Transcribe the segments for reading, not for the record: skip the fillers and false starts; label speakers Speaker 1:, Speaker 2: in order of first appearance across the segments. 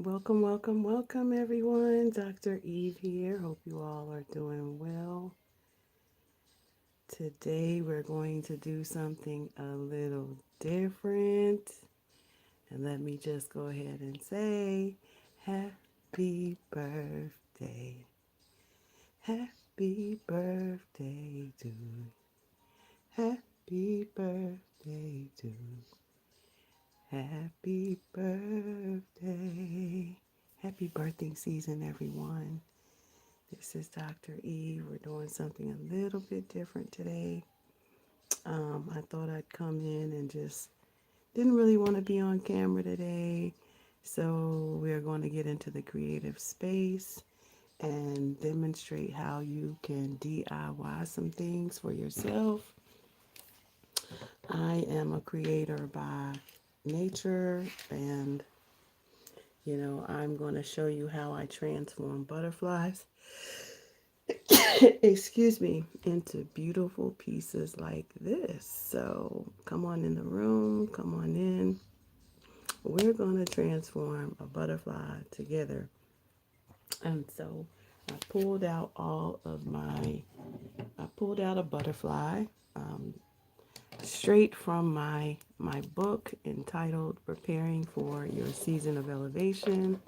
Speaker 1: Welcome, welcome, welcome, everyone. Dr. Eve here. Hope you all are doing well. Today, we're going to do something a little different. And let me just go ahead and say, Happy birthday. Happy birthday to you. Happy birthday to you. Happy birthday. Happy birthday season, everyone. This is Dr. Eve. We're doing something a little bit different today. I thought I'd come in and just didn't really want to be on camera today. So we're going to get into the creative space and demonstrate how you can DIY some things for yourself. I am a creator by nature, and I'm going to show you how I transform butterflies excuse me, into beautiful pieces like this. So come on in the room, come on in. We're going to transform a butterfly together. And so I pulled out a butterfly um, straight from my book entitled Preparing for Your Season of Elevation,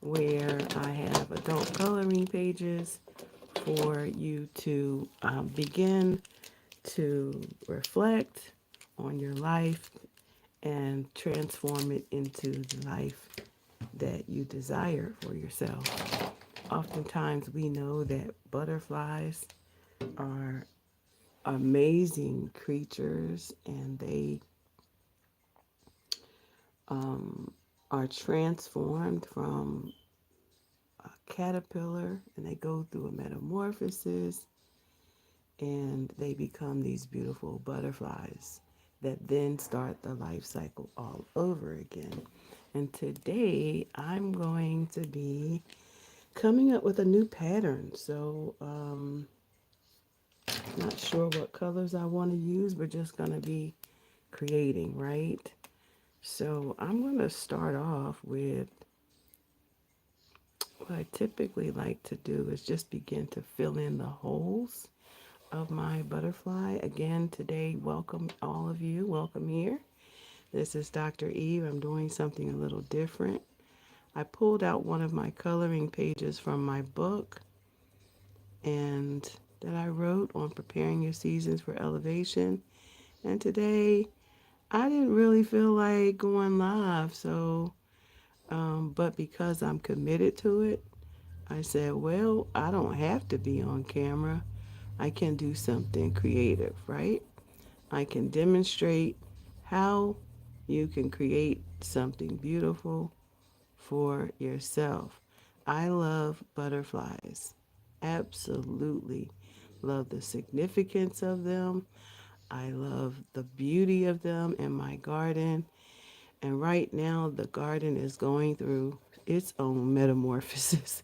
Speaker 1: where I have adult coloring pages for you to begin to reflect on your life and transform it into the life that you desire for yourself. Oftentimes, we know that butterflies are amazing creatures, and they are transformed from a caterpillar, and they go through a metamorphosis, and they become these beautiful butterflies that then start the life cycle all over again. And today I'm going to be coming up with a new pattern. So, not sure what colors I want to use. We're just going to be creating, right? So, I'm going to start off with what I typically like to do is just begin to fill in the holes of my butterfly. Again, today, welcome all of you. Welcome here. This is Dr. Eve. I'm doing something a little different. I pulled out one of my coloring pages from my book and that I wrote on preparing your seasons for elevation. And today, I didn't really feel like going live. So, but because I'm committed to it, I said, well, I don't have to be on camera. I can do something creative, right? I can demonstrate how you can create something beautiful for yourself. I love butterflies. Absolutely love the significance of them. I love the beauty of them in my garden. And right now, the garden is going through its own metamorphosis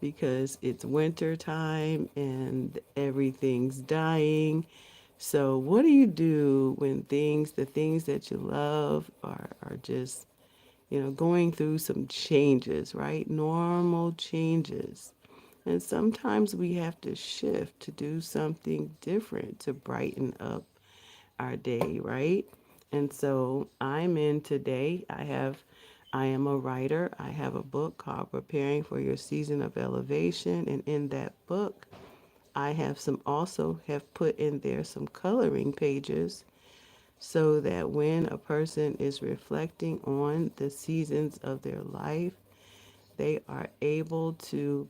Speaker 1: because it's winter time and everything's dying. So, what do you do when the things that you love are just, going through some changes, right? Normal changes. And sometimes we have to shift to do something different to brighten up our day, right? And so I'm in today. I am a writer. I have a book called Preparing for Your Season of Elevation. And in that book, I have also have put in there some coloring pages so that when a person is reflecting on the seasons of their life, they are able to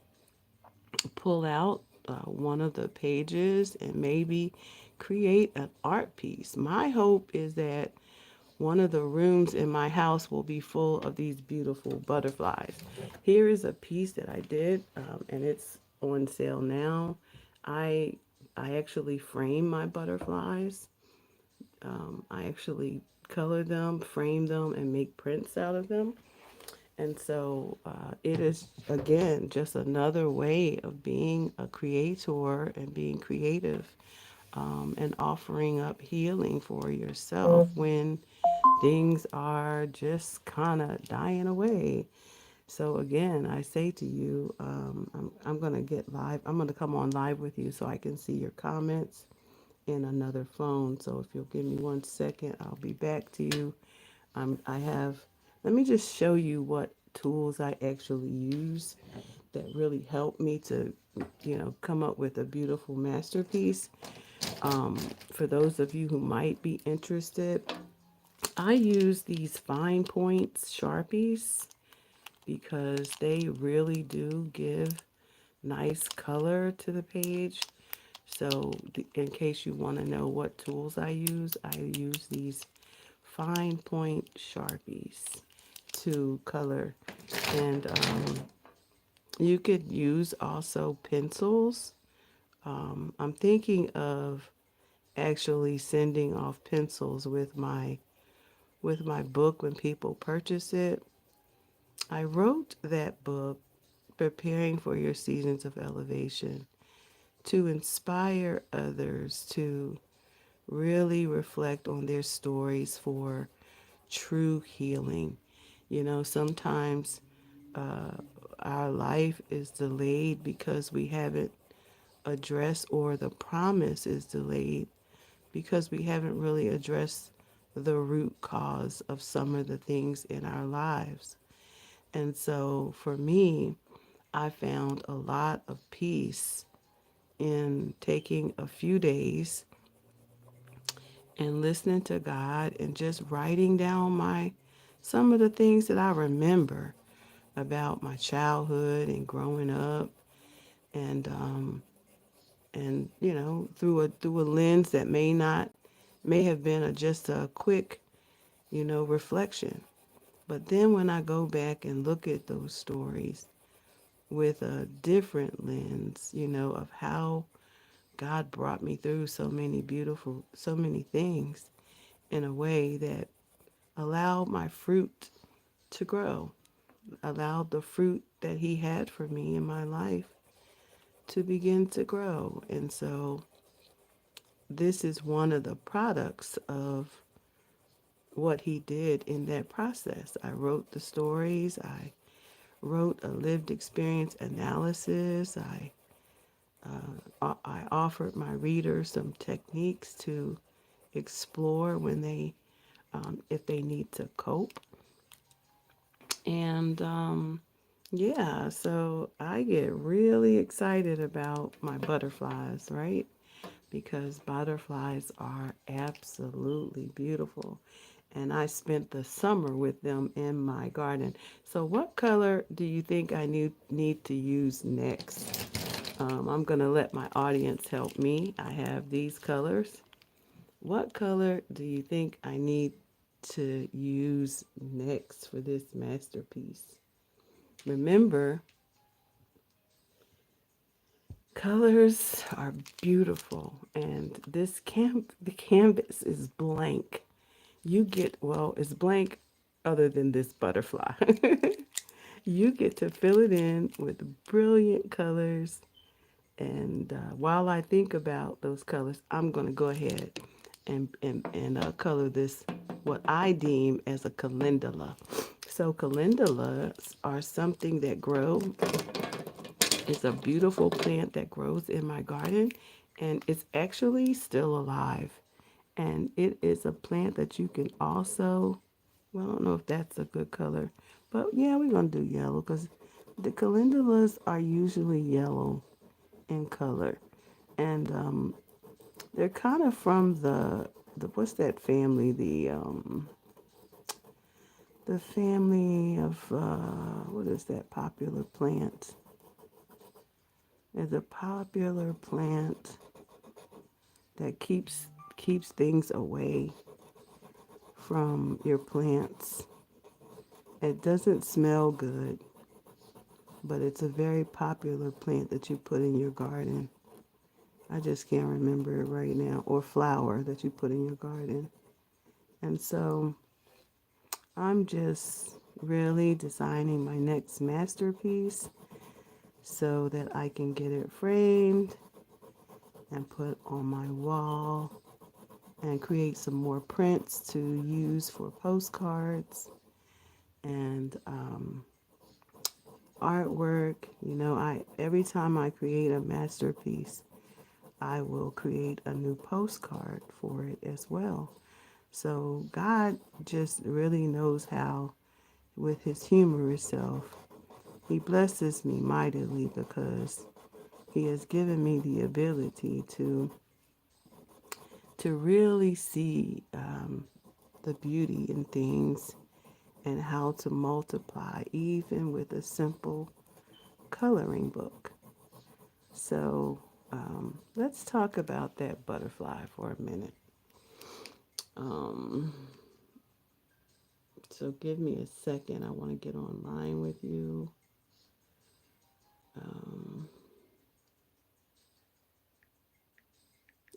Speaker 1: pull out one of the pages and maybe create an art piece. My hope is that one of the rooms in my house will be full of these beautiful butterflies. Here is a piece that I did, and it's on sale now. I I actually frame my butterflies. I actually color them, frame them, and make prints out of them. And so it is, again, just another way of being a creator and being creative and offering up healing for yourself when things are just kind of dying away. So again, I say to you, I'm going to get live. I'm going to come on live with you so I can see your comments in another phone. So if you'll give me 1 second, I'll be back to you. I have, let me just show you what tools I actually use that really help me to, come up with a beautiful masterpiece. For those of you who might be interested, I use these fine points Sharpies because they really do give nice color to the page. So in case you want to know what tools I use these fine point Sharpies to color. And you could use also pencils. I'm thinking of actually sending off pencils with my book when people purchase it. I wrote that book, Preparing for Your Seasons of Elevation, to inspire others to really reflect on their stories for true healing. Sometimes uh, our life is delayed because we haven't addressed, or the promise is delayed because we haven't really addressed the root cause of some of the things in our lives. And so for me, I found a lot of peace in taking a few days and listening to God and just writing down my some of the things that I remember about my childhood and growing up, and through a lens that may have been just a quick reflection. But then when I go back and look at those stories with a different lens, of how God brought me through so many things in a way that allowed my fruit to grow, allowed the fruit that He had for me in my life to begin to grow. And so this is one of the products of what He did in that process. I wrote the stories, I wrote a lived experience analysis, I offered my readers some techniques to explore when if they need to cope. And yeah, so I get really excited about my butterflies, right? Because butterflies are absolutely beautiful. And I spent the summer with them in my garden. So what color do you think I need to use next? I'm going to let my audience help me. I have these colors. What color do you think I need to use next for this masterpiece? Remember, colors are beautiful, and the canvas is blank. It's blank other than this butterfly. You get to fill it in with brilliant colors. And while I think about those colors, I'm going to go ahead and color this, what I deem as a calendula. So calendulas are something that grow. It's a beautiful plant that grows in my garden, and it's actually still alive. And it is a plant that you can also, well, I don't know if that's a good color, but yeah, we're going to do yellow because the calendulas are usually yellow in color. And they're kind of from the what's that family? The family of what is that popular plant? There's a popular plant that keeps things away from your plants. It doesn't smell good, but it's a very popular plant that you put in your garden. I just can't remember it right now. Or flower that you put in your garden. And so I'm just really designing my next masterpiece so that I can get it framed and put on my wall and create some more prints to use for postcards. And artwork. You know, every time I create a masterpiece, I will create a new postcard for it as well. So God just really knows how, with his humorous self, he blesses me mightily because he has given me the ability to really see the beauty in things and how to multiply, even with a simple coloring book. So let's talk about that butterfly for a minute. Um, so give me a second. I want to get online with you. Um,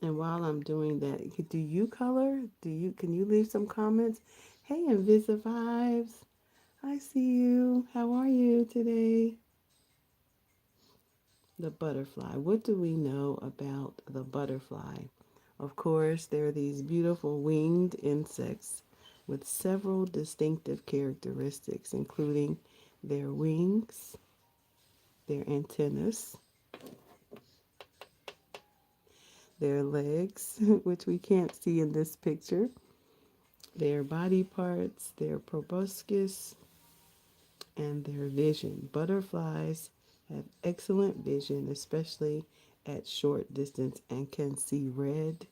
Speaker 1: and while I'm doing that, do you color? Can you leave some comments? Hey, Invisivives, I see you. How are you today? The butterfly. What do we know about the butterfly? Of course, there are these beautiful winged insects with several distinctive characteristics, including their wings, their antennas, their legs, which we can't see in this picture, their body parts, their proboscis, and their vision. Butterflies have excellent vision, especially at short distance, and can see red,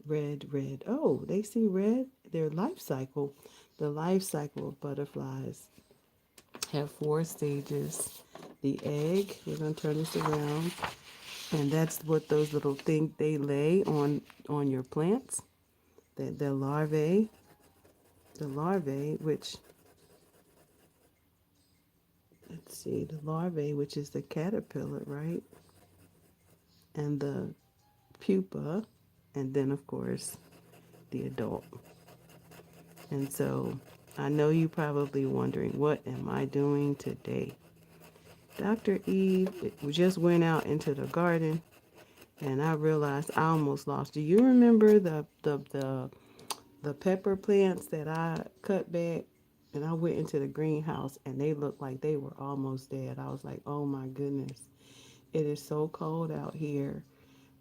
Speaker 1: red, red. Oh, they see red. Their life cycle, the life cycle of butterflies have 4 stages. The egg, we're going to turn this around, and that's what those little things they lay on your plants. The larvae, which, let's see, the larvae, which is the caterpillar, right? And the pupa, and then of course the adult. And so I know you probably wondering, what am I doing today? Dr. Eve just went out into the garden, and I realized I almost lost. Do you remember the pepper plants that I cut back? And I went into the greenhouse and they looked like they were almost dead. I was like, oh my goodness. It is so cold out here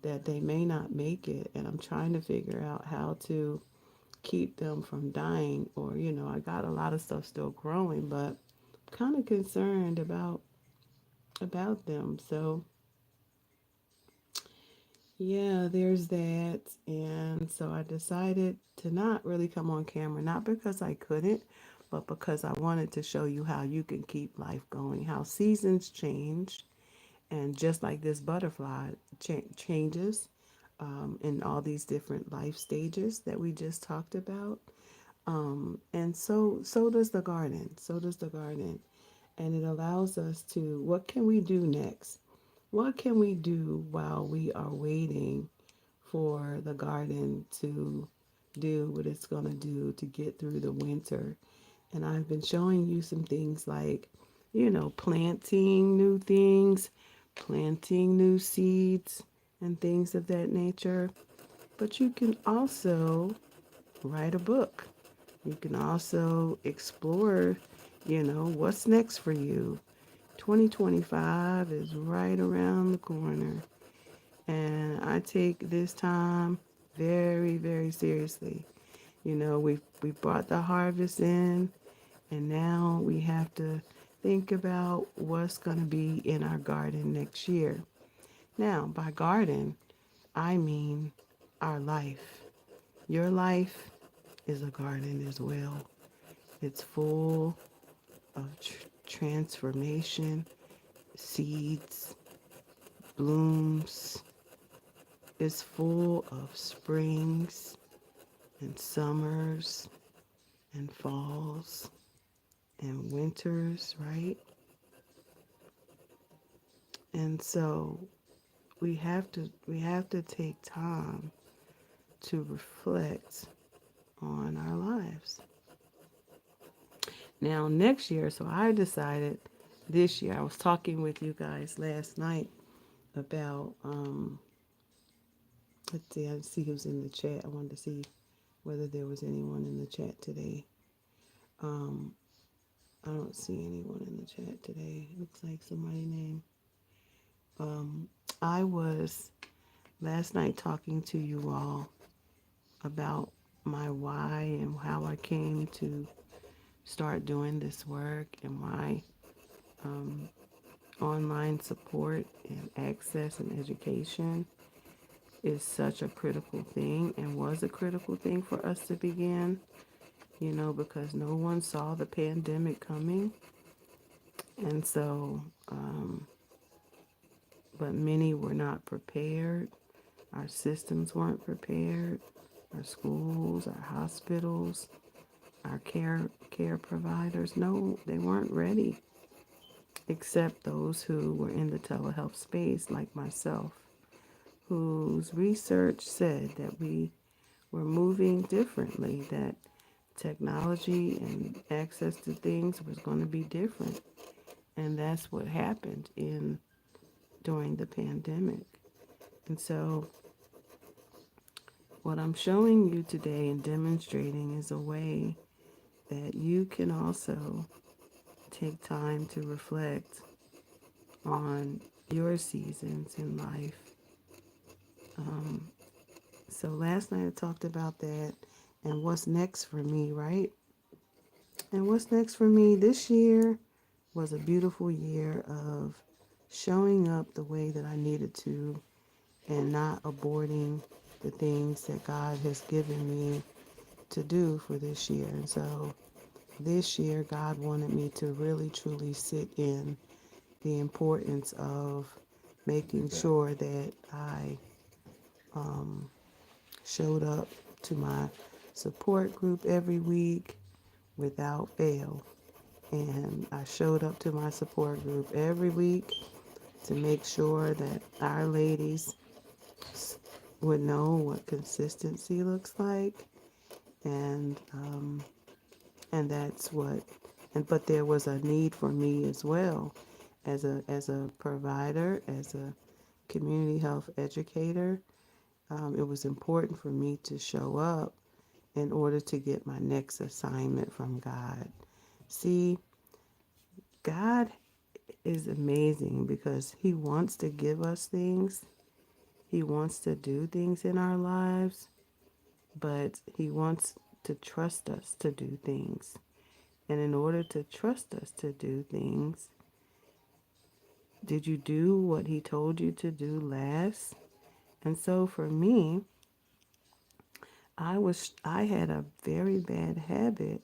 Speaker 1: that they may not make it. And I'm trying to figure out how to keep them from dying. Or, I got a lot of stuff still growing, but I'm kind of concerned about them. So yeah, there's that. And so I decided to not really come on camera, not because I couldn't, but because I wanted to show you how you can keep life going, how seasons change. And just like this butterfly changes in all these different life stages that we just talked about. And so does the garden. So does the garden. And it allows us to, what can we do next? What can we do while we are waiting for the garden to do what it's going to do to get through the winter? And I've been showing you some things like, planting new things, planting new seeds, and things of that nature. But you can also write a book. You can also explore, what's next for you. 2025 is right around the corner. And I take this time very, very seriously. We brought the harvest in, and now we have to think about what's going to be in our garden next year. Now, by garden, I mean our life. Your life is a garden as well. It's full of transformation, seeds, blooms. It's full of springs and summers and falls and winters, right? And so we have to take time to reflect on our lives. Now next year, so I decided this year, I was talking with you guys last night about let's see, I see who's in the chat. I wanted to see whether there was anyone in the chat today. Um I don't see anyone in the chat today. Looks like somebody named. Um, I was last night talking to you all about my why and how I came to start doing this work and why um, online support and access and education is such a critical thing and was a critical thing for us to begin, because no one saw the pandemic coming. And so, but many were not prepared. Our systems weren't prepared. Our schools, our hospitals, our care providers, no, they weren't ready, except those who were in the telehealth space, like myself, whose research said that we were moving differently, that technology and access to things was going to be different. And that's what happened during the pandemic. And so what I'm showing you today and demonstrating is a way that you can also take time to reflect on your seasons in life. So last night I talked about that and what's next for me, right? And what's next for me this year was a beautiful year of showing up the way that I needed to and not aborting the things that God has given me to do for this year. And so this year, God wanted me to really truly sit in the importance of making sure that I showed up to my support group every week without fail. And I showed up to my support group every week to make sure that our ladies would know what consistency looks like. And and that's what but there was a need for me as well as a provider, as a community health educator. It was important for me to show up in order to get my next assignment from God. See, God is amazing because He wants to give us things. He wants to do things in our lives, but He wants to trust us to do things. And in order to trust us to do things, did you do what He told you to do last? And so for me, I had a very bad habit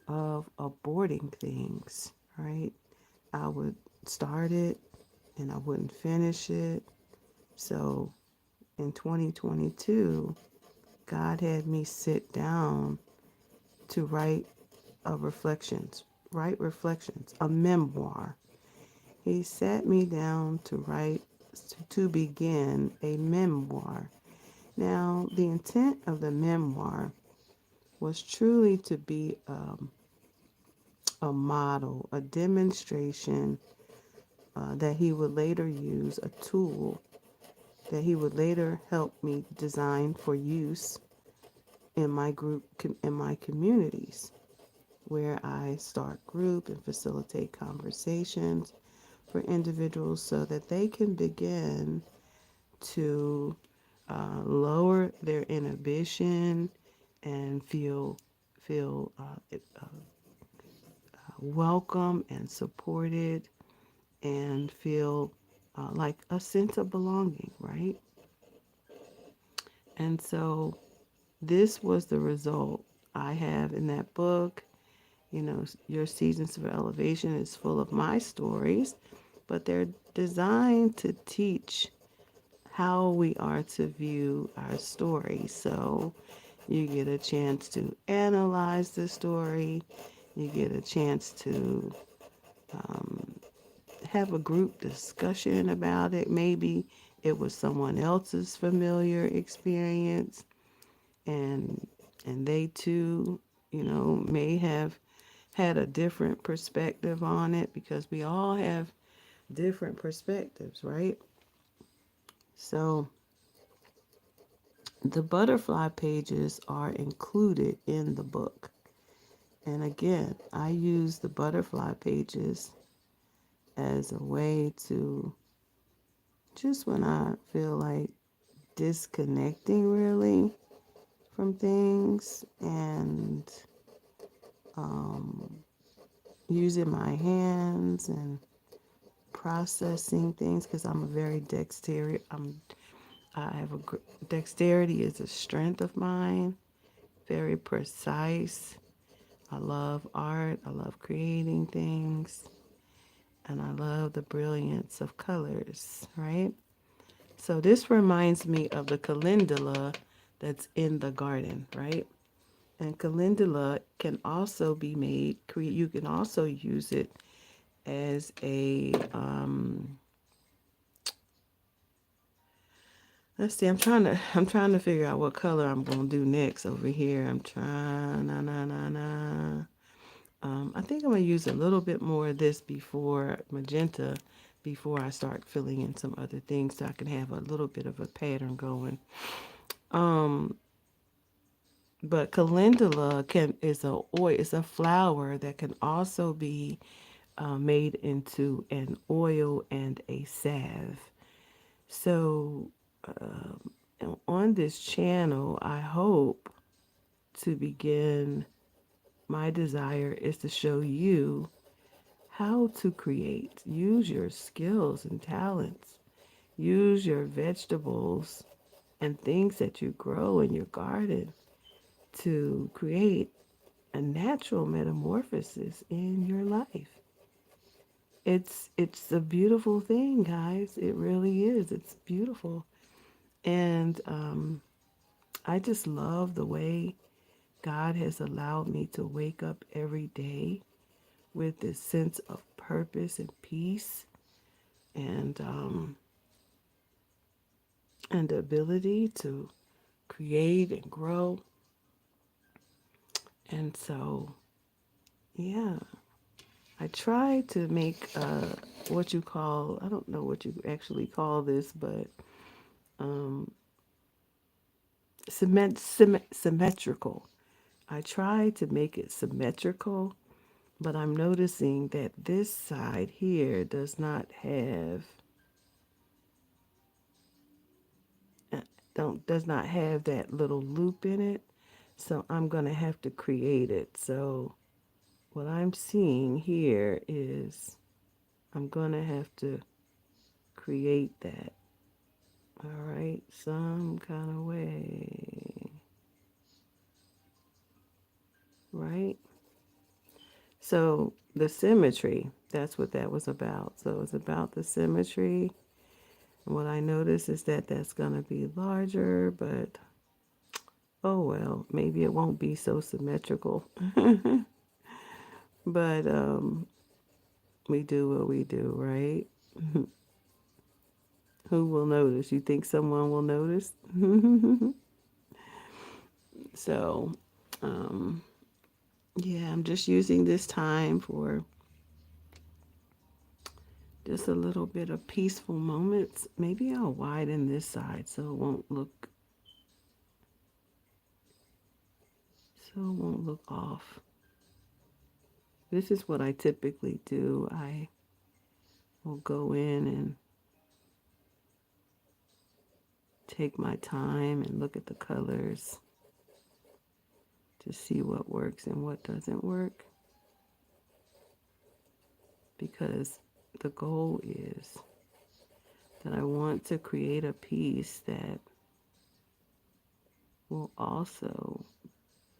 Speaker 1: of aborting things, right? I would start it and I wouldn't finish it. So in 2022, God had me sit down to write reflections, a memoir. He sat me down to begin a memoir. Now, the intent of the memoir was truly to be a model, a demonstration that he would later use, a tool that he would later help me design for use in my in my communities, where I start group and facilitate conversations for individuals so that they can begin to lower their inhibition and feel welcome and supported and feel like a sense of belonging, right? And so this was the result I have in that book. Your Seasons of Elevation is full of my stories, but they're designed to teach how we are to view our story. So you get a chance to analyze the story, you get a chance to have a group discussion about it. Maybe it was someone else's familiar experience, and they too, may have had a different perspective on it because we all have different perspectives, right? So the butterfly pages are included in the book. And again, I use the butterfly pages as a way to, just when I feel like disconnecting really from things, and um, using my hands and processing things, because I'm a very dexterous. I have a dexterity is a strength of mine. Very precise. I love art. I love creating things, and I love the brilliance of colors. Right. So this reminds me of the calendula that's in the garden. Right. And calendula can also be made. You can also use it as a let's see. I'm trying to figure out what color I'm gonna do next over here. I'm trying na na na na. I think I'm gonna use a little bit more of this before magenta, before I start filling in some other things, so I can have a little bit of a pattern going. Um, but calendula is a oil. It's a flower that can also be made into an oil and a salve. So on this channel, I hope to begin. My desire is to show you how to create. Use your skills and talents. Use your vegetables and things that you grow in your garden to create a natural metamorphosis in your life. It's a beautiful thing, guys. It really is. It's beautiful. And I just love the way God has allowed me to wake up every day with this sense of purpose and peace, and the ability to create and grow. And so, yeah, I try to make what you call, I don't know what you actually call this, but um, symmetrical. I try to make it symmetrical, but I'm noticing that this side here uh, does not have that little loop in it. So I'm going to have to create it. So what I'm seeing here is I'm going to have to create that. All right, some kind of way. Right? So the symmetry, that's what that was about. So it's about the symmetry. And what I notice is that that's going to be larger, but oh well, maybe it won't be so symmetrical. But we do what we do, right? Who will notice? You think someone will notice? So, um, yeah, I'm just using this time for just a little bit of peaceful moments. Maybe I'll widen this side so it won't look off. This is what I typically do. I will go in and take my time and look at the colors to see what works and what doesn't work, because the goal is that I want to create a piece that will also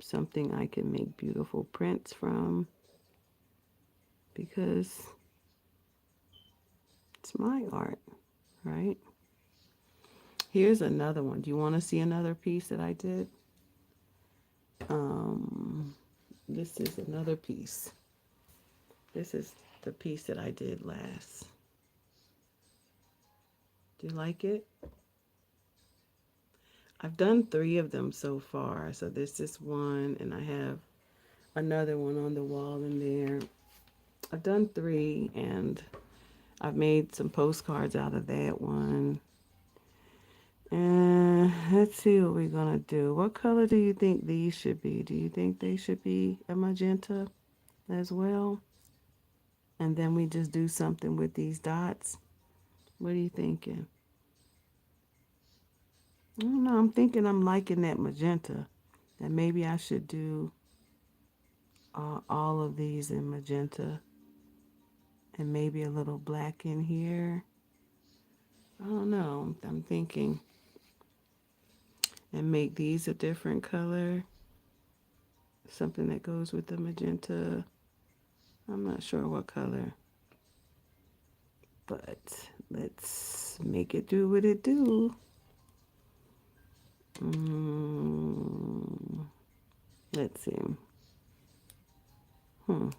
Speaker 1: something I can make beautiful prints from, because it's my art, right? Here's another one. Do you want to see another piece that I did? Um, this is another piece. This is the piece that I did last. Do you like it? I've done 3 of them so far. So this is one, and I have another one on the wall in there. I've done 3, and I've made some postcards out of that one. And let's see what we're going to do. What color do you think these should be? Do you think they should be a magenta as well? And then we just do something with these dots. What are you thinking? I don't know. I'm thinking I'm liking that magenta. And maybe I should do all of these in magenta and maybe a little black in here. I don't know. I'm thinking. And make these a different color. Something that goes with the magenta. I'm not sure what color. But let's make it do what it do. Let's see. All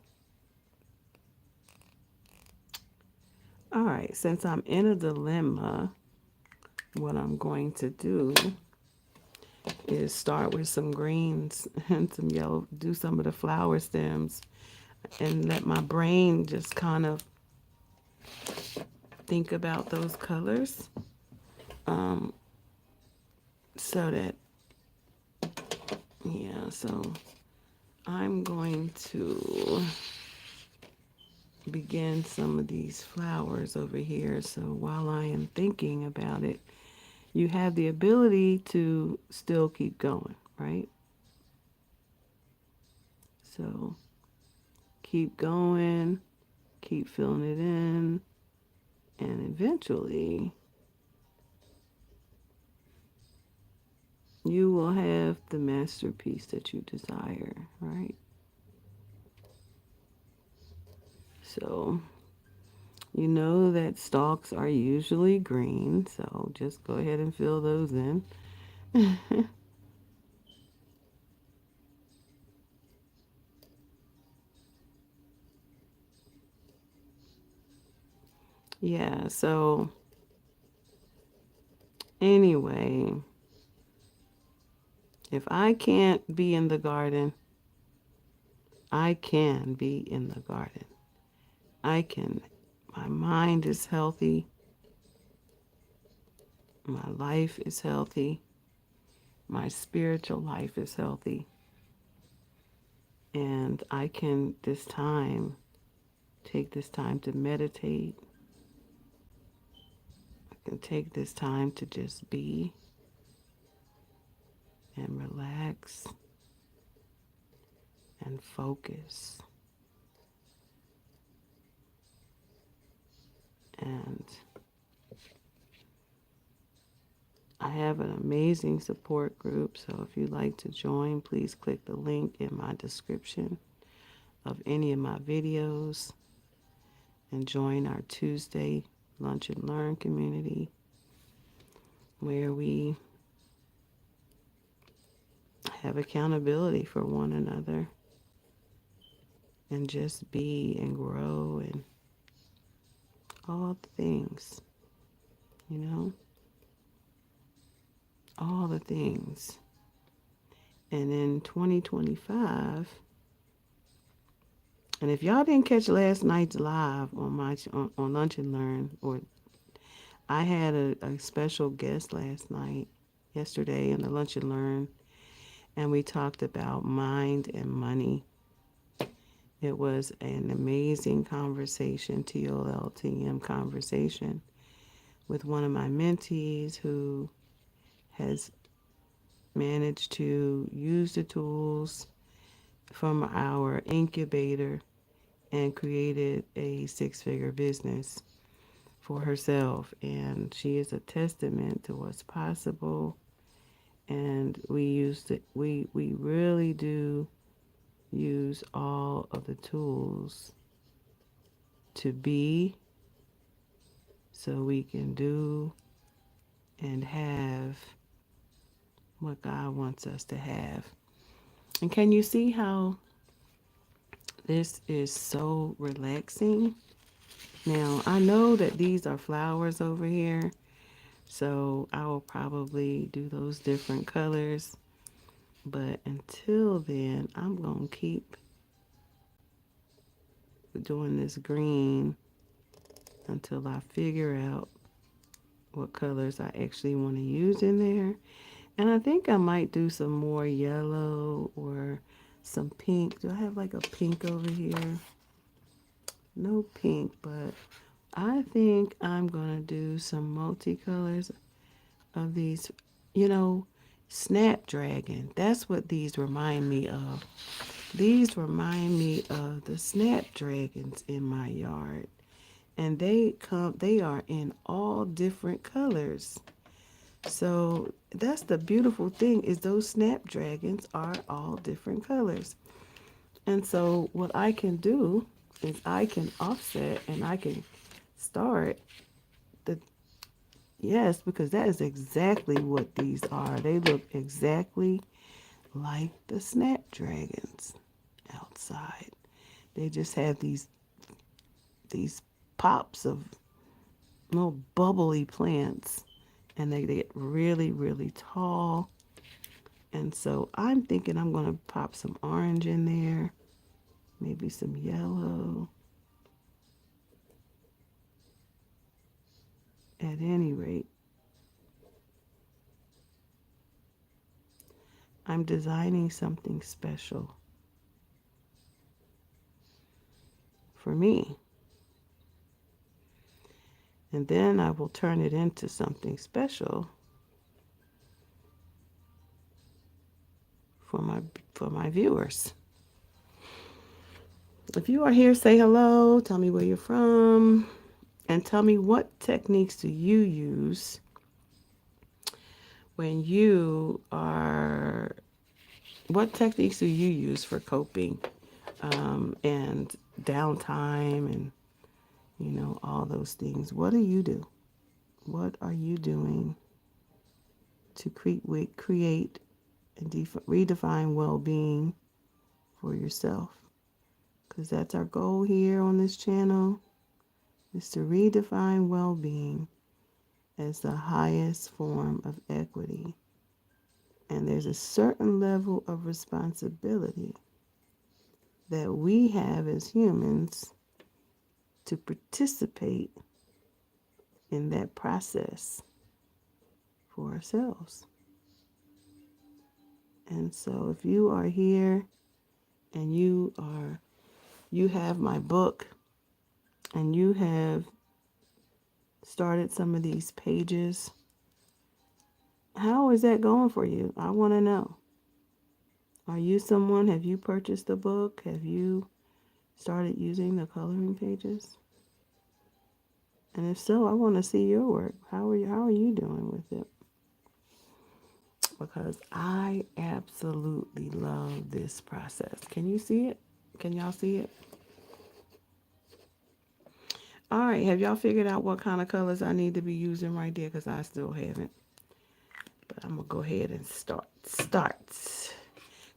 Speaker 1: right, since I'm in a dilemma, what I'm going to do is start with some greens and some yellow, do some of the flower stems, and let my brain just kind of think about those colors, so that, yeah, so I'm going to begin some of these flowers over here. So while I am thinking about it, you have the ability to still keep going, right? So keep going, keep filling it in, and eventually you will have the masterpiece that you desire, right? So you know that stalks are usually green, so just go ahead and fill those in. Yeah, so anyway, if I can't be in the garden, I can be in the garden. I can, my mind is healthy, my life is healthy, my spiritual life is healthy, and I can take this time to meditate. I can take this time to just be and relax and focus. And I have an amazing support group, so if you'd like to join, please click the link in my description of any of my videos and join our Tuesday Lunch and Learn community, where we have accountability for one another and just be and grow and all the things, you know, all the things. And in 2025, and if y'all didn't catch last night's live on on Lunch and Learn, or I had a special guest yesterday in the Lunch and Learn, and we talked about mind and money. It was an amazing conversation, TOLTM conversation, with one of my mentees who has managed to use the tools from our incubator and created a six-figure business for herself. And she is a testament to what's possible. And we really do use all of the tools to be, so we can do and have what God wants us to have. And can you see how this is so relaxing? Now, I know that these are flowers over here, so I will probably do those different colors. But until then, I'm going to keep doing this green until I figure out what colors I actually want to use in there. And I think I might do some more yellow or some pink. Do I have like a pink over here? No pink, but I think I'm going to do some multicolors of these, you know, Snapdragon. That's what these remind me of. These remind me of the Snapdragons in my yard. And they are in all different colors. So that's the beautiful thing is those Snapdragons are all different colors. And so what I can do is I can offset and I can start the yes, because that is exactly what these are. They look exactly like the Snapdragons outside. They just have these pops of little bubbly plants and they get really, really tall. And so I'm thinking I'm going to pop some orange in there, maybe some yellow. At any rate, I'm designing something special for me. And then I will turn it into something special for my viewers. If you are here, say hello, tell me where you're from, and tell me what techniques do you use when you are what techniques do you use for coping and downtime and all those things. What do you do? What are you doing to create and redefine well-being for yourself? Because that's our goal here on this channel, is to redefine well-being as the highest form of equity. And there's a certain level of responsibility that we have as humans to participate in that process for ourselves. And so if you are here and you have my book and you have started some of these pages, how is that going for you? I want to know. Are you someone, have you purchased the book? Have you started using the coloring pages? And if so, I want to see your work. How are you doing with it? Because I absolutely love this process. Can you see it? Can y'all see it? All right, have y'all figured out what kind of colors I need to be using right there? Because I still haven't. But I'm going to go ahead and start.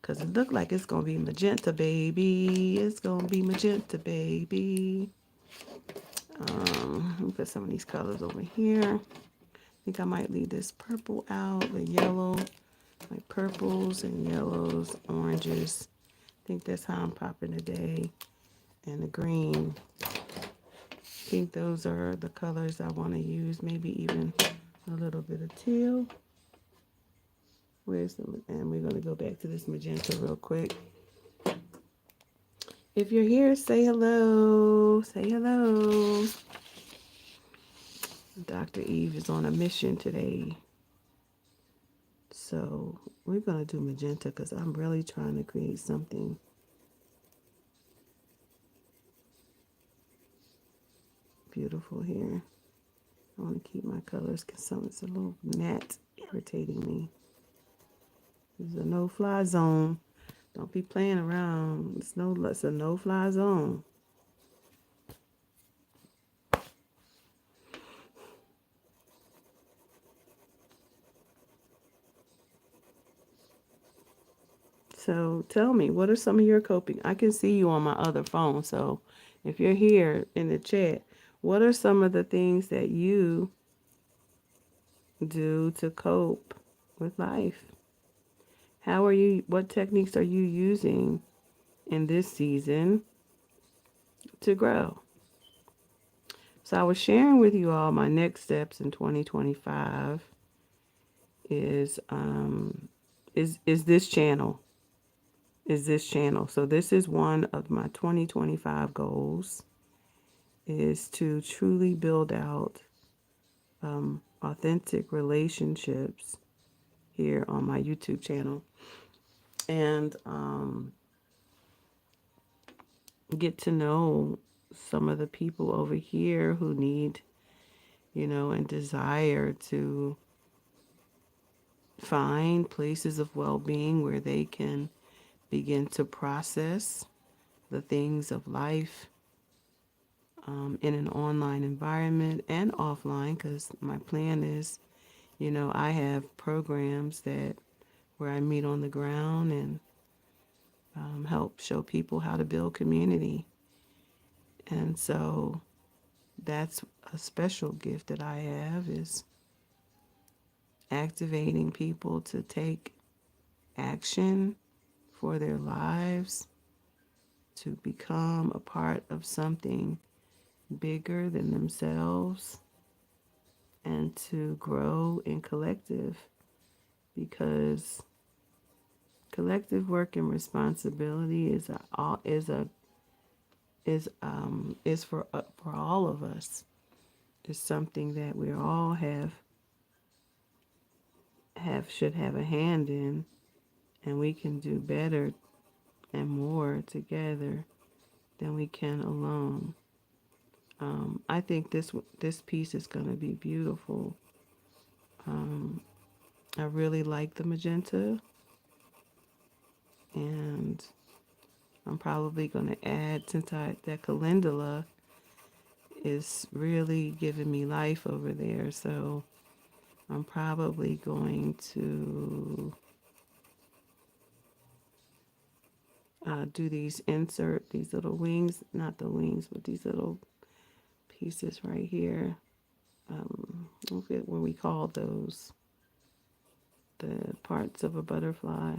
Speaker 1: Because it looked like it's going to be magenta, baby. It's going to be magenta, baby. Let me put some of these colors over here. I think I might leave this purple out, the yellow, like purples and yellows, oranges. I think that's how I'm popping today. And the green. I think those are the colors I want to use. Maybe even a little bit of teal. And we're going to go back to this magenta real quick. If you're here, say hello. Say hello. Dr. Eve is on a mission today. So we're going to do magenta because I'm really trying to create something beautiful here. I want to keep my colors because it's a little matte irritating me. This is a no-fly zone. Don't be playing around. It's a no-fly zone. So tell me, what are some of your coping? I can see you on my other phone. So if you're here in the chat, what are some of the things that you do to cope with life? What techniques are you using in this season to grow? So I was sharing with you all my next steps in 2025 is is this channel. Is this channel. So this is one of my 2025 goals, is to truly build out authentic relationships here on my YouTube channel, and get to know some of the people over here who need, and desire to find places of well-being where they can begin to process the things of life in an online environment and offline, because my plan is, I have programs that where I meet on the ground and help show people how to build community. And so that's a special gift that I have, is activating people to take action for their lives, to become a part of something bigger than themselves, and to grow in collective, because collective work and responsibility is for all of us. It's something that we all should have a hand in, and we can do better and more together than we can alone. I think this piece is going to be beautiful. I really like the magenta, and I'm probably going to add, since that calendula is really giving me life over there, so I'm probably going to do these little wings, not the wings, but these little pieces right here. I forget what we call those, the parts of a butterfly.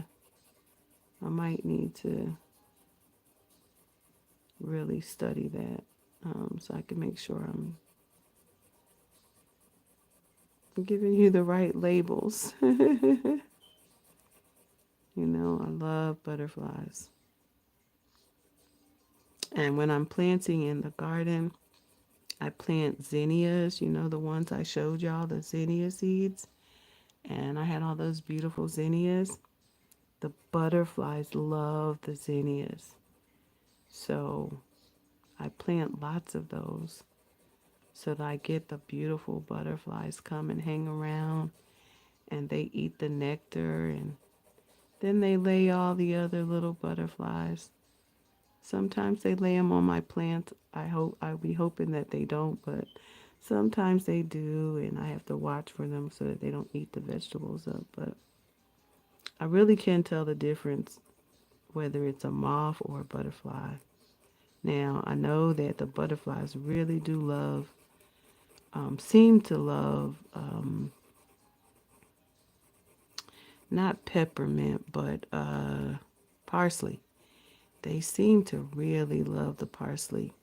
Speaker 1: I might need to really study that, so I can make sure I'm giving you the right labels. I love butterflies. And when I'm planting in the garden, I plant zinnias, the ones I showed y'all, the zinnia seeds. And I had all those beautiful zinnias. The butterflies love the zinnias. So I plant lots of those so that I get the beautiful butterflies come and hang around, and they eat the nectar, and then they lay all the other little butterflies. Sometimes they lay them on my plant. I'll be hoping that they don't, but sometimes they do, and I have to watch for them so that they don't eat the vegetables up. But I really can tell the difference whether it's a moth or a butterfly. Now, I know that the butterflies really do seem to love, not peppermint, but parsley. They seem to really love the parsley.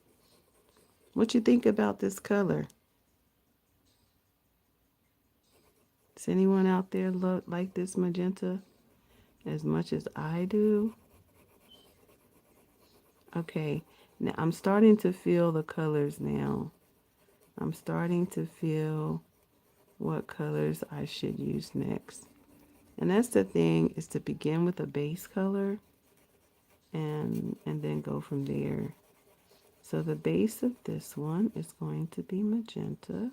Speaker 1: What you think about this color? Does anyone out there look like this magenta as much as I do? Okay, now I'm starting to feel the colors now. I'm starting to feel what colors I should use next. And that's the thing, is to begin with a base color and then go from there. So the base of this one is going to be magenta.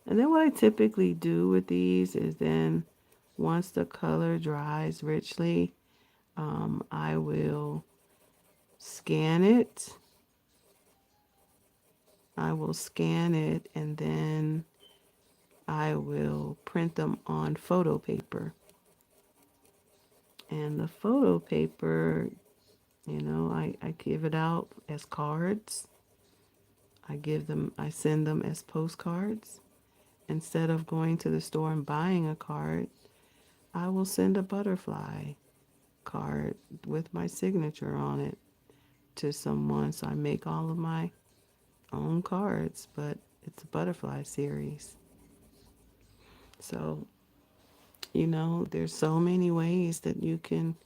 Speaker 1: And then what I typically do with these is, then once the color dries richly, I will scan it. And then I will print them on photo paper. And the photo paper, I give it out as cards. I send them as postcards. Instead of going to the store and buying a card, I will send a butterfly card with my signature on it to someone. So I make all of my own cards, but it's a butterfly series. So, there's so many ways that you can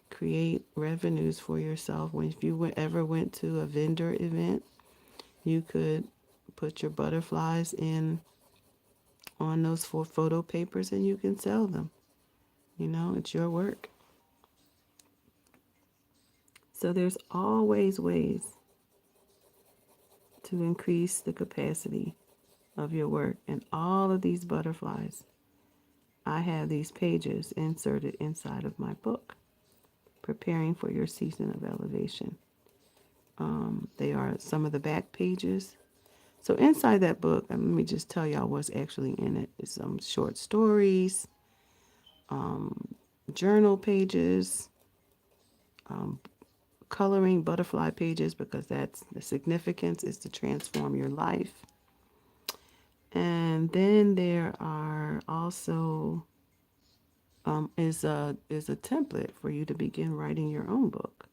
Speaker 1: create revenues for yourself. If you ever went to a vendor event, you could put your butterflies in on those 4 photo papers and you can sell them. It's your work. So there's always ways to increase the capacity of your work. And all of these butterflies, I have these pages inserted inside of my book, Preparing for Your Season of Elevation. They are some of the back pages. So inside that book, let me just tell y'all what's actually in it. It's some short stories, journal pages, coloring butterfly pages, because that's the significance is to transform your life. And then there are also is a template for you to begin writing your own book,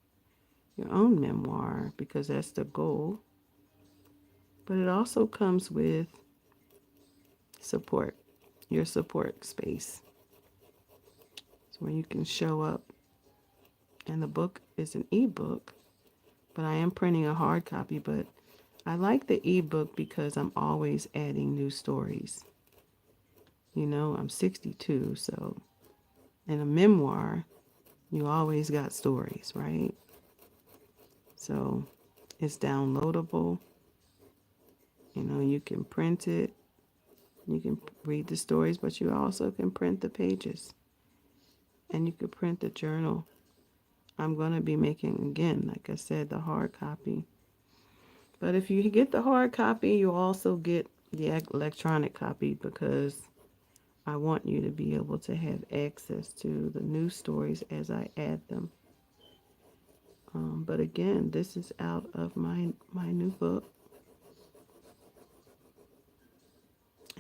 Speaker 1: your own memoir, because that's the goal. But it also comes with support, your support space. So where you can show up. And the book is an ebook, but I am printing a hard copy. But I like the ebook because I'm always adding new stories. I'm 62, so in a memoir, you always got stories, right? So it's downloadable. You can print it. You can read the stories, but you also can print the pages. And you can print the journal. I'm going to be making, again, like I said, the hard copy. But if you get the hard copy, you also get the electronic copy, because I want you to be able to have access to the new stories as I add them. But again, this is out of my new book.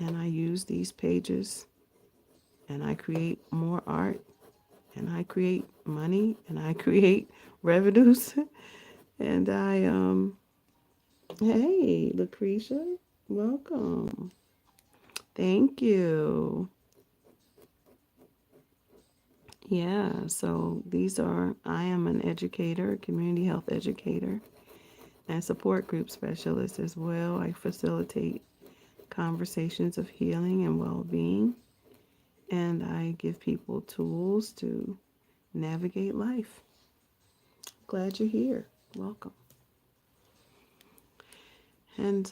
Speaker 1: And I use these pages and I create more art and I create money and I create revenues. And hey, Lucretia, welcome. Thank you. Yeah, so I am an educator, community health educator, and support group specialist as well. I facilitate conversations of healing and well-being, and I give people tools to navigate life. Glad you're here. Welcome. And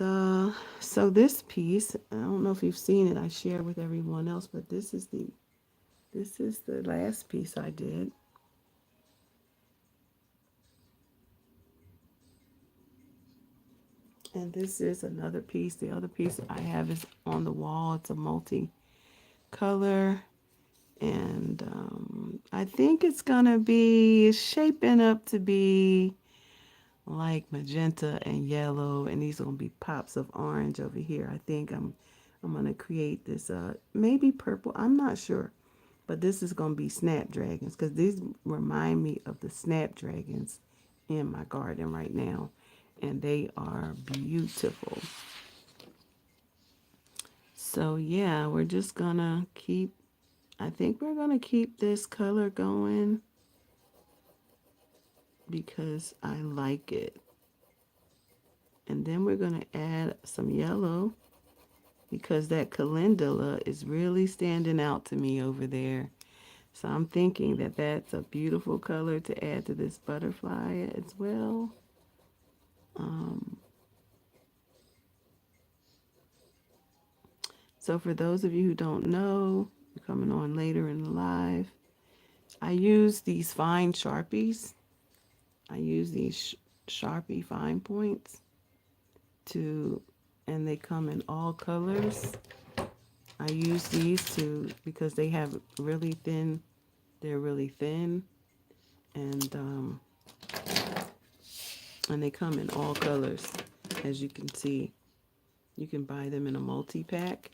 Speaker 1: so this piece, I don't know if you've seen it, I share with everyone else, but this is the last piece I did. And this is another piece. The other piece I have is on the wall. It's a multi-color. And I think it's going to be shaping up to be like magenta and yellow. And these are going to be pops of orange over here. I think I'm going to create this, maybe purple. I'm not sure. But this is going to be snapdragons, because these remind me of the snapdragons in my garden right now. And they are beautiful. So yeah, we're just gonna I think we're gonna keep this color going because I like it. And then we're gonna add some yellow because that calendula is really standing out to me over there. So I'm thinking that that's a beautiful color to add to this butterfly as well. So for those of you who don't know, you're coming on later in the live, I use these fine Sharpies. I use these Sharpie fine points and they come in all colors. I use these because they have they're really thin, and they come in all colors, as you can see. You can buy them in a multi-pack,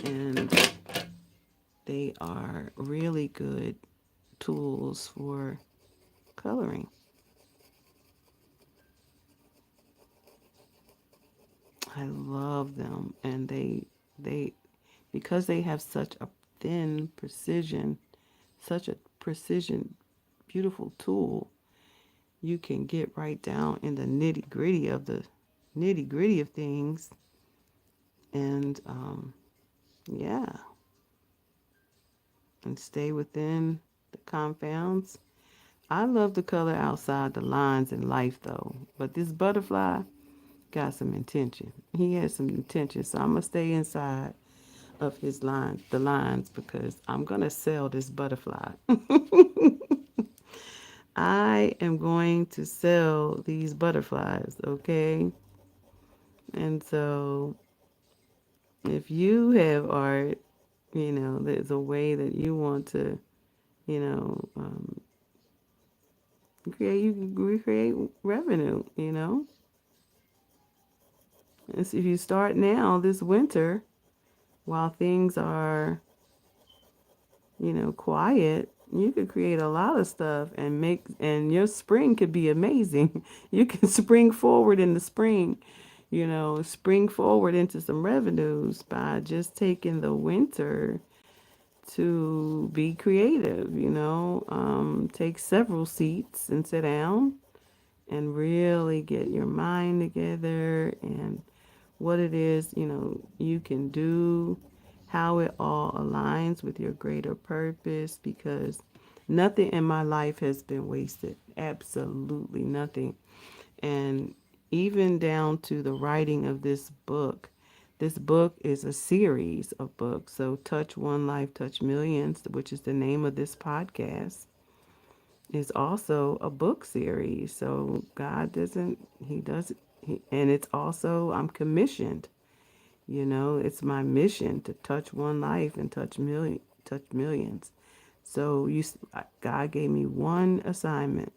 Speaker 1: and they are really good tools for coloring. I love them, and they because they have such a thin precision, such a precision, beautiful tool. You can get right down in the nitty gritty of things, and yeah, and stay within the confounds. I love the color outside the lines in life though, but this butterfly got some intention. He has some intention, so I'm gonna stay inside of his line, the lines, because I'm gonna sell this butterfly. I am going to sell these butterflies, okay? And so if you have art, there's a way that you want to, you know, you can recreate revenue, And so if you start now this winter, while things are, quiet, you could create a lot of stuff and your spring could be amazing. You can spring forward in the spring, spring forward into some revenues by just taking the winter to be creative, take several seats and sit down and really get your mind together and what it is, you can do, how it all aligns with your greater purpose, because nothing in my life has been wasted. Absolutely nothing. And even down to the writing of this book. This book is a series of books. So, Touch One Life, Touch Millions, which is the name of this podcast, is also a book series. So God doesn't, He does, and it's also, I'm commissioned. It's my mission to touch one life and touch millions. So God gave me one assignment.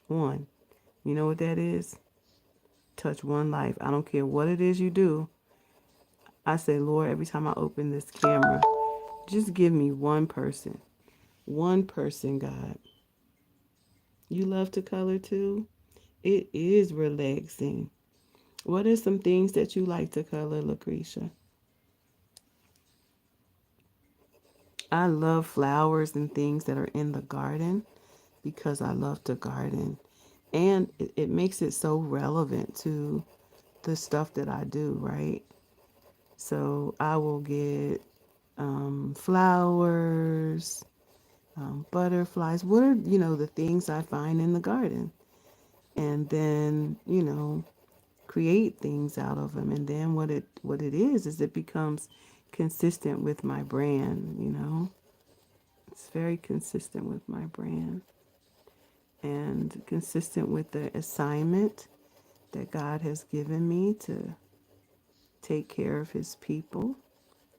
Speaker 1: One. You know what that is? Touch one life. I don't care what it is you do. I say, Lord, every time I open this camera, just give me one person. One person, God. You love to color too? It is relaxing. What are some things that you like to color, Lucretia? I love flowers and things that are in the garden because I love to garden. And it makes it so relevant to the stuff that I do, right? So I will get flowers, butterflies. What are, the things I find in the garden? And then, create things out of them. And then what it is it becomes consistent with my brand. It's very consistent with my brand and consistent with the assignment that God has given me to take care of his people,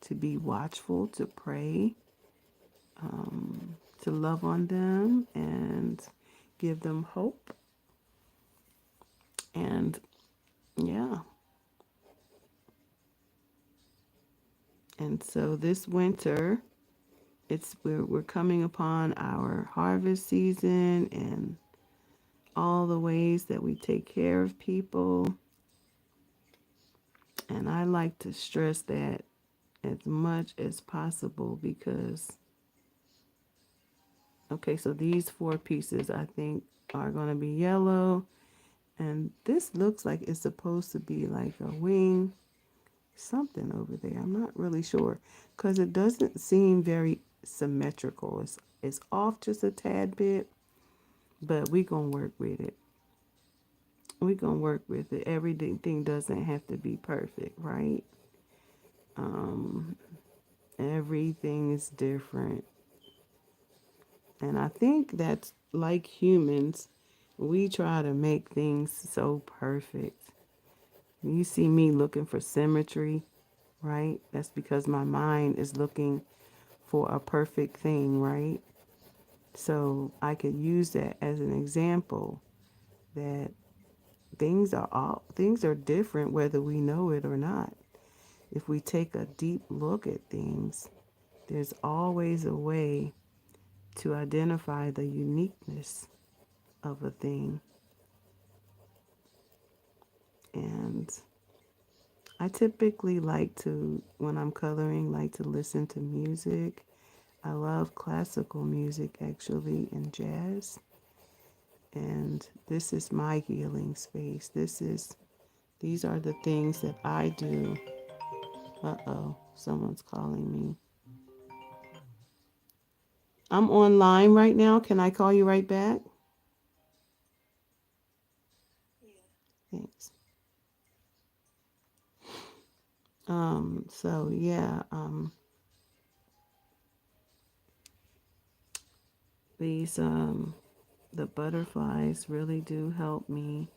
Speaker 1: to be watchful, to pray, to love on them and give them hope. And yeah. And so this winter, we're coming upon our harvest season and all the ways that we take care of people. And I like to stress that as much as possible because, okay, so these four pieces I think are going to be yellow. And this looks like it's supposed to be like a wing, something over there. I'm not really sure because it doesn't seem very symmetrical. It's off just a tad bit, but we're going to work with it. We're going to work with it. Everything doesn't have to be perfect, right? Everything is different. And I think that's like humans, we try to make things so perfect. You see me looking for symmetry, right? That's because my mind is looking for a perfect thing, right? So I could use that as an example that things are different whether we know it or not. If we take a deep look at things, there's always a way to identify the uniqueness of a thing. And I typically like to, when I'm coloring, like to listen to music. I love classical music actually and jazz. And this is my healing space. These are the things that I do. Uh-oh, someone's calling me. I'm online right now. Can I call you right back? Thanks. So yeah, these the butterflies really do help me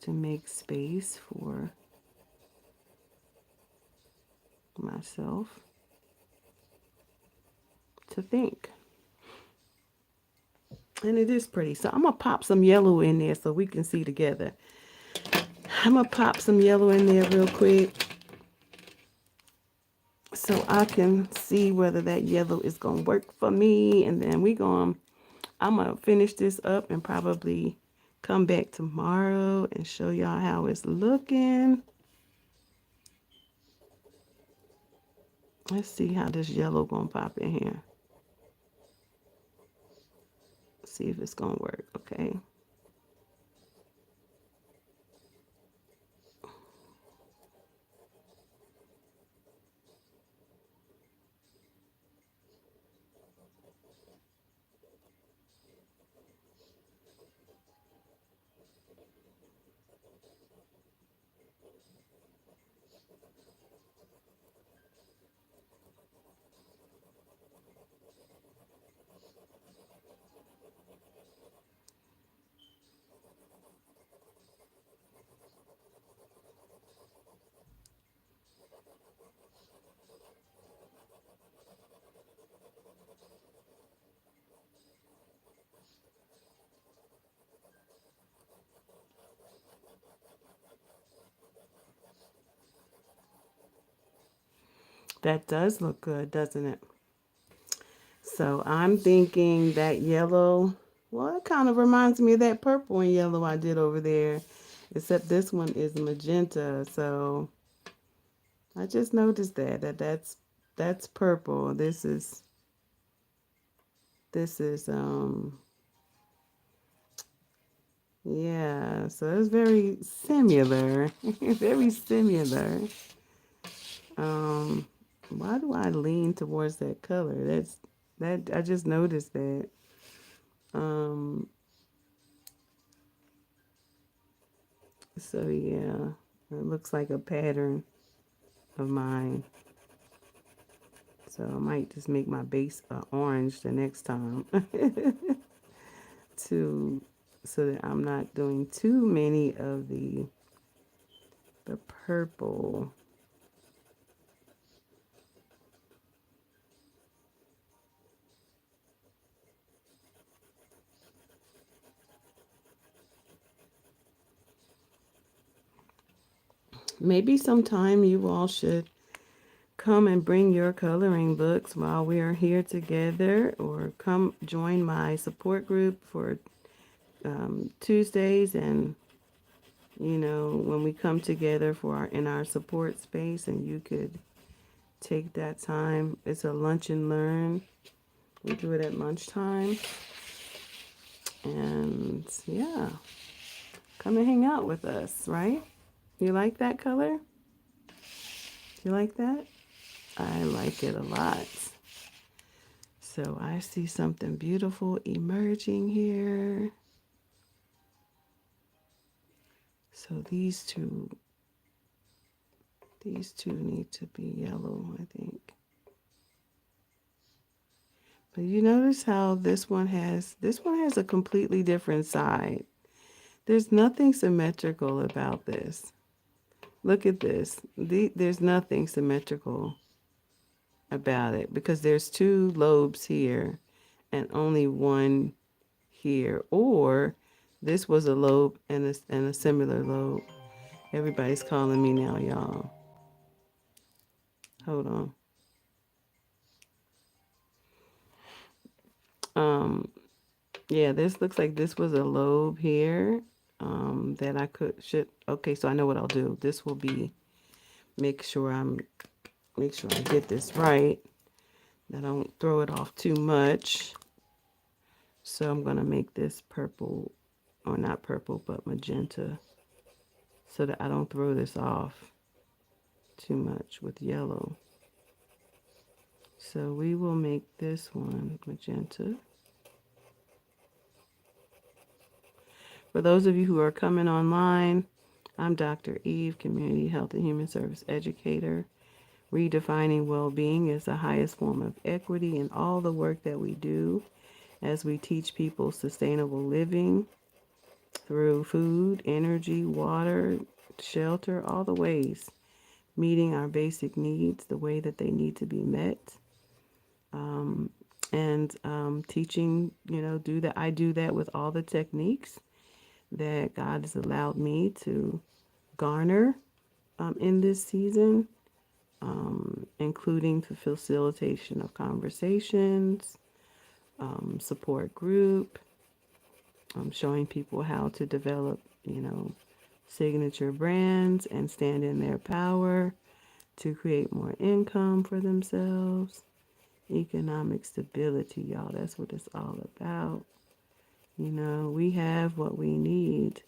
Speaker 1: to make space for myself to think. And it is pretty. So I'm gonna pop some yellow in there so we can see together. I'm gonna pop some yellow in there real quick so I can see whether that yellow is gonna work for me. And then I'm gonna finish this up and probably come back tomorrow and show y'all how it's looking. Let's see how this yellow gonna pop in here. See if it's gonna work, okay? That does look good, doesn't it? So I'm thinking that yellow, well, it kind of reminds me of that purple and yellow I did over there, except this one is magenta. So I just noticed that's purple. This is yeah, so it's very similar. Very similar. Um why do I lean towards that color? That I just noticed that. Um so yeah, it looks like a pattern of mine. So I might just make my base orange the next time to so that I'm not doing too many of the purple. Maybe sometime you all should come and bring your coloring books while we are here together, or come join my support group for Tuesdays, and when we come together for our support space, and you could take that time. It's a lunch and learn. We do it at lunchtime. And yeah, come and hang out with us, right? You like that color? You like that? I like it a lot. So I see something beautiful emerging here. So these two need to be yellow, I think. But you notice how this one has a completely different side. There's nothing symmetrical about this. Look at this. There's nothing symmetrical about it because there's two lobes here and only one here. Or this was a lobe and a similar lobe. Everybody's calling me now, y'all. Hold on. Um, yeah, this looks like this was a lobe here that I should. Okay, so I know what I'll do. This will be, make sure I get this right. I don't throw it off too much. So I'm going to make this purple, or not purple, but magenta, so that I don't throw this off too much with yellow. So we will make this one magenta. For those of you who are coming online, I'm Dr. Eve, Community Health and Human Service Educator. Redefining well-being is the highest form of equity in all the work that we do as we teach people sustainable living through food, energy, water, shelter, all the ways, meeting our basic needs the way that they need to be met. And teaching, I do that with all the techniques that God has allowed me to garner in this season, including the facilitation of conversations, support group, showing people how to develop, signature brands and stand in their power to create more income for themselves. Economic stability, y'all. That's what it's all about. We have what we need.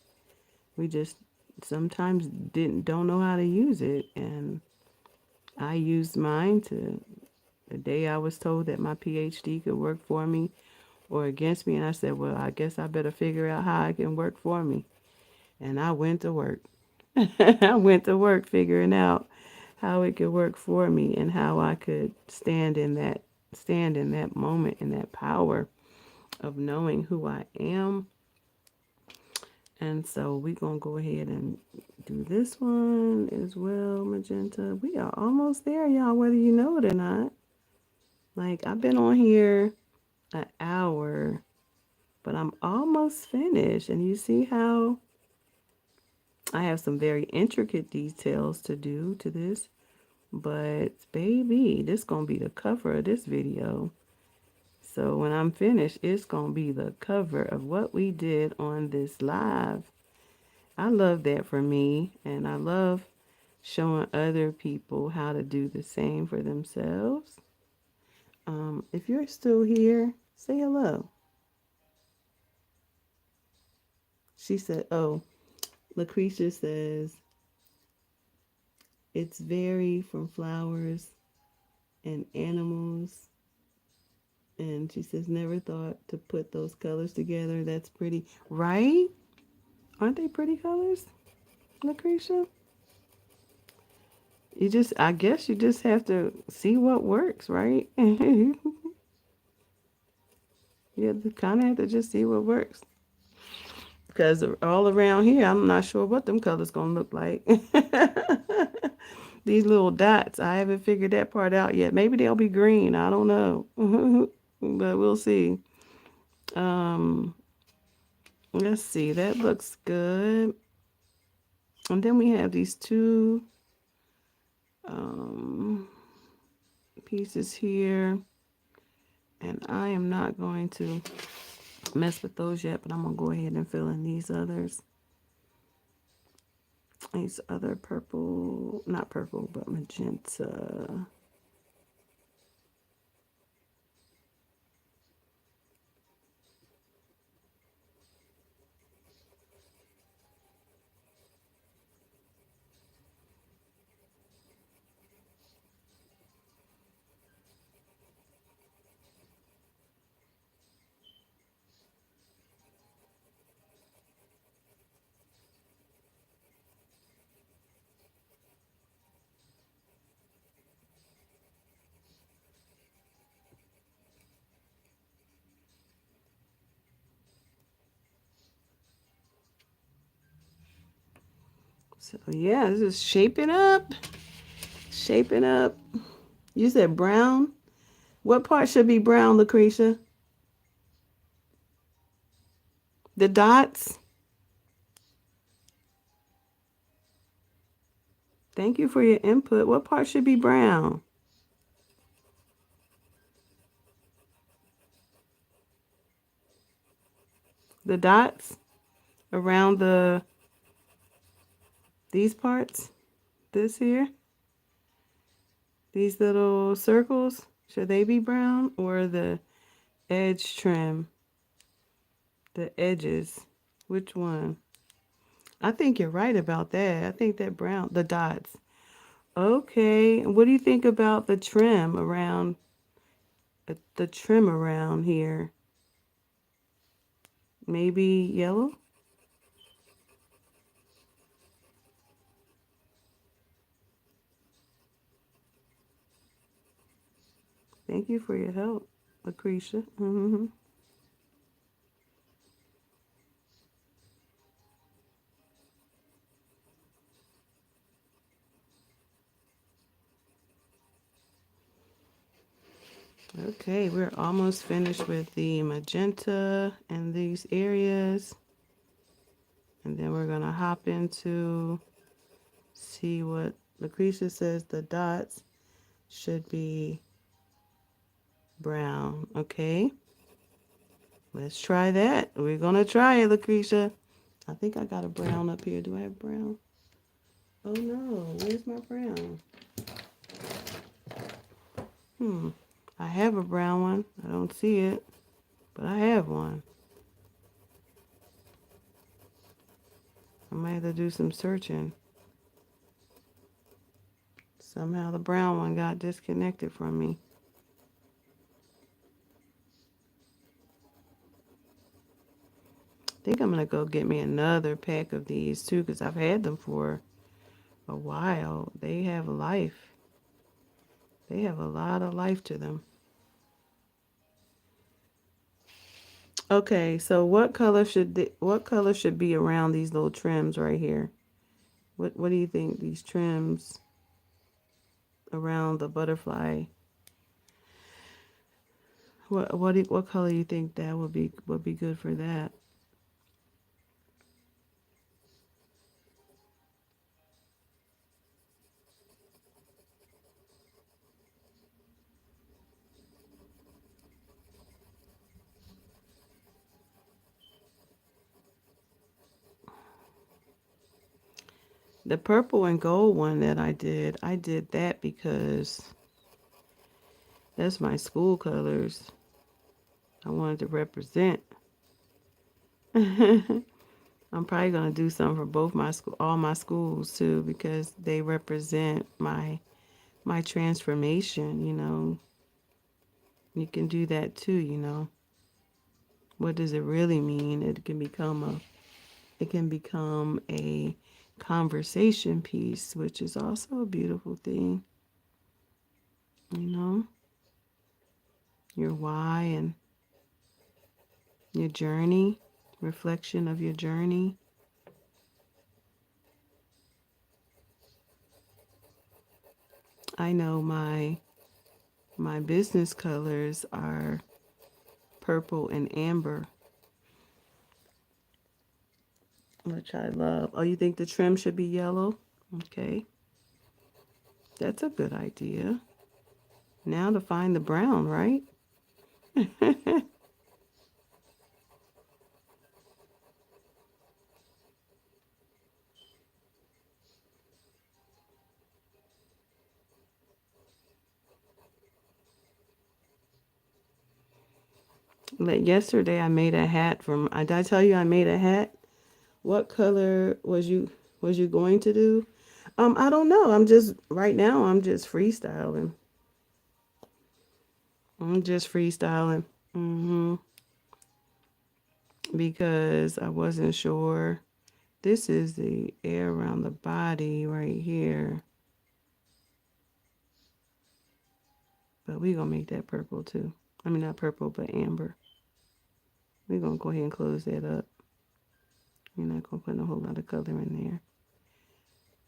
Speaker 1: We just sometimes don't know how to use it. And I used mine the day I was told that my PhD could work for me or against me. And I said, well, I guess I better figure out how it can work for me. And I went to work. I went to work figuring out how it could work for me and how I could stand in that moment, in that power of knowing who I am. And so we're going to go ahead and do this one as well, magenta. We are almost there, y'all, whether you know it or not. Like, I've been on here an hour, but I'm almost finished. And you see how I have some very intricate details to do to this. But, baby, this going to be the cover of this video. So when I'm finished, it's going to be the cover of what we did on this live. I love that for me, and I love showing other people how to do the same for themselves. If you're still here, say hello. She said, oh, Lucretia says, it's very from flowers and animals. And she says, never thought to put those colors together. That's pretty, right? Aren't they pretty colors, Lucretia? I guess you just have to see what works, right? You kind of have to just see what works. Because all around here, I'm not sure what them colors going to look like. These little dots, I haven't figured that part out yet. Maybe they'll be green. I don't know. But we'll see. Let's see. That looks good. And then we have these two pieces here. And I am not going to mess with those yet, but I'm going to go ahead and fill in these others. These other purple, not purple, but magenta. So yeah, this is shaping up. Shaping up. You said brown? What part should be brown, Lucretia? The dots? Thank you for your input. What part should be brown? The dots? around these parts, this here, these little circles, should they be brown or the edge trim, the edges? Which one? I think you're right about that. I think that brown, the dots. Okay. What do you think about the trim around the trim around here? Maybe yellow? Thank you for your help, Lucretia. Okay, we're almost finished with the magenta and these areas. And then we're going to hop into see what Lucretia says the dots should be brown. Okay, let's try that. We're going to try it, Lucretia. I think I got a brown up here. Do I have brown? Oh no, where's my brown? I have a brown one. I don't see it, but I have one. I might have to do some searching. Somehow the brown one got disconnected from me. I think I'm going to go get me another pack of these too because I've had them for a while. They have life. They have a lot of life to them. Okay, so what color should be around these little trims right here? What do you think these trims around the butterfly? What color do you think that would be good for that? The purple and gold one that I did that because that's my school colors. I wanted to represent. I'm probably gonna do something for both my school, all my schools too, because they represent my transformation. You can do that too. What does it really mean? It can become a conversation piece, which is also a beautiful thing. You know, your why and your journey, reflection of your journey. I know my business colors are purple and amber, which I love. Oh, you think the trim should be yellow? Okay, that's a good idea. Now to find the brown, right? Like yesterday, I made a hat from. Did I tell you I made a hat? What color was you going to do? I don't know. I'm just right now. I'm just freestyling. I'm just freestyling. hmm Because I wasn't sure. This is the air around the body right here. But we're gonna make that purple too. I mean not purple, but amber. We're gonna go ahead and close that up. We're not gonna put a whole lot of color in there.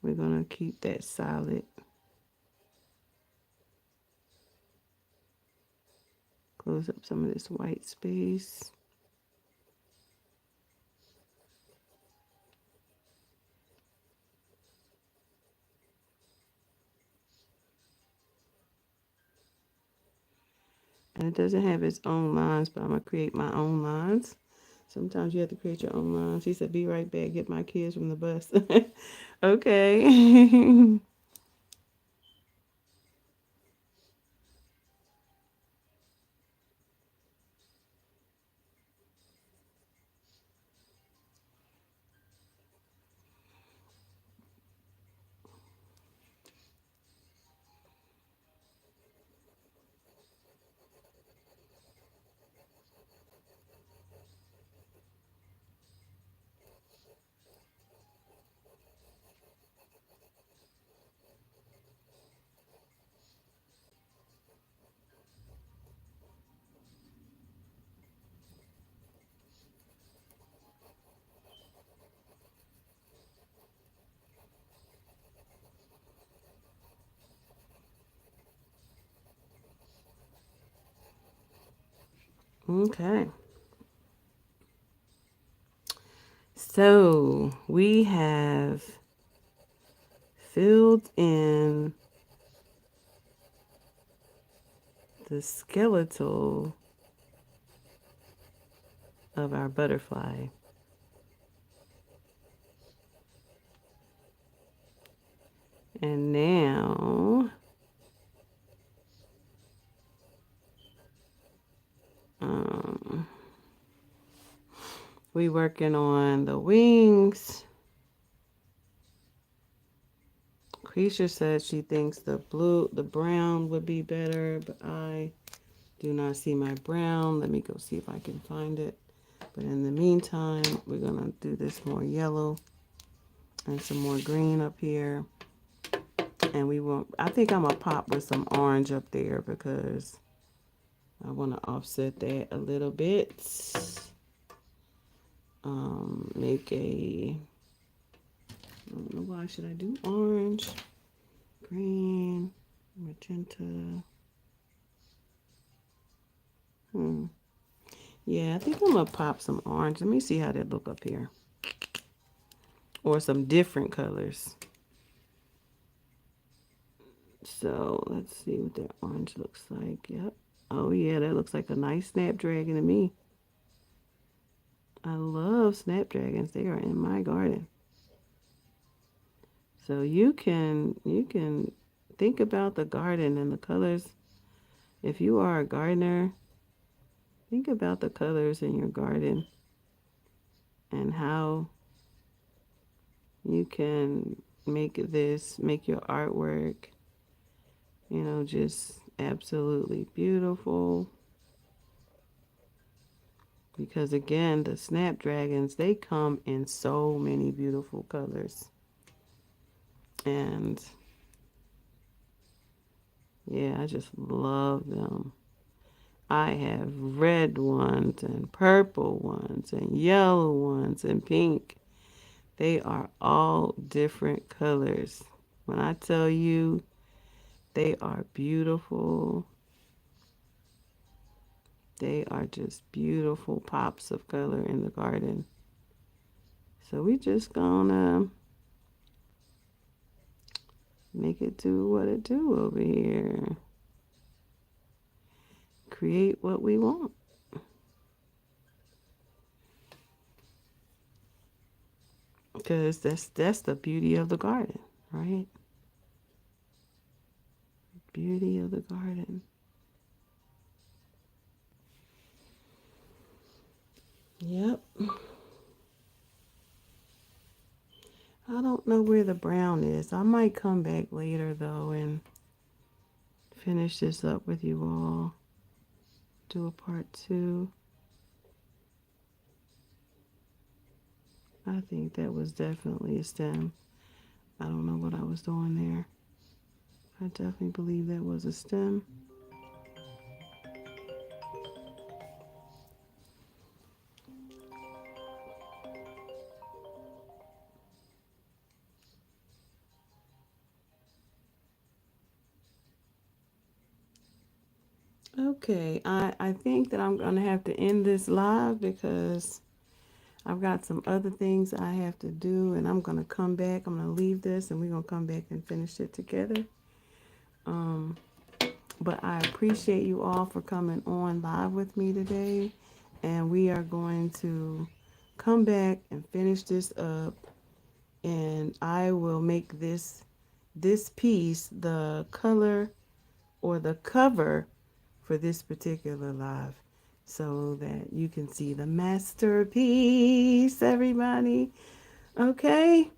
Speaker 1: We're gonna keep that solid. Close up some of this white space. And it doesn't have its own lines, but I'm going to create my own lines. Sometimes you have to create your own lines. She said, be right back. Get my kids from the bus. Okay. Okay. So we have filled in the skeletal of our butterfly. And now um, we working on the wings. Creature said she thinks the brown would be better, but I do not see my brown. Let me go see if I can find it. But in the meantime, we're gonna do this more yellow and some more green up here. And we won't, I think I'm gonna pop with some orange up there because I want to offset that a little bit. Make a, I don't know why should I do orange, green, magenta. Yeah, I think I'm gonna pop some orange. Let me see how that look up here. Or some different colors. So let's see what that orange looks like. Yep. Oh yeah, that looks like a nice snapdragon to me. I love snapdragons. They are in my garden. So you can think about the garden and the colors. If you are a gardener, think about the colors in your garden and how you can make your artwork, just absolutely beautiful. Because again, the snapdragons, they come in so many beautiful colors. And yeah, I just love them. I have red ones and purple ones and yellow ones and pink. They are all different colors. When I tell you they are beautiful, they are just beautiful pops of color in the garden. So we just gonna make it do what it do over here. Create what we want. Because that's the beauty of the garden, right? Beauty of the garden. Yep. I don't know where the brown is. I might come back later though and finish this up with you all. Do a part 2. I think that was definitely a stem. I don't know what I was doing there. I definitely believe that was a stem. Okay, I think that I'm going to have to end this live because I've got some other things I have to do, and I'm going to come back. I'm going to leave this, and we're going to come back and finish it together. But I appreciate you all for coming on live with me today. and we are going to come back and finish this up, and I will make this piece the color or the cover for this particular live so that you can see the masterpiece, everybody. Okay?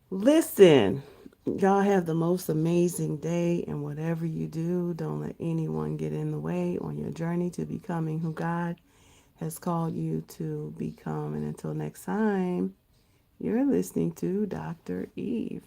Speaker 1: Listen, y'all have the most amazing day, and whatever you do, don't let anyone get in the way on your journey to becoming who God has called you to become. And until next time, you're listening to Dr. Eve.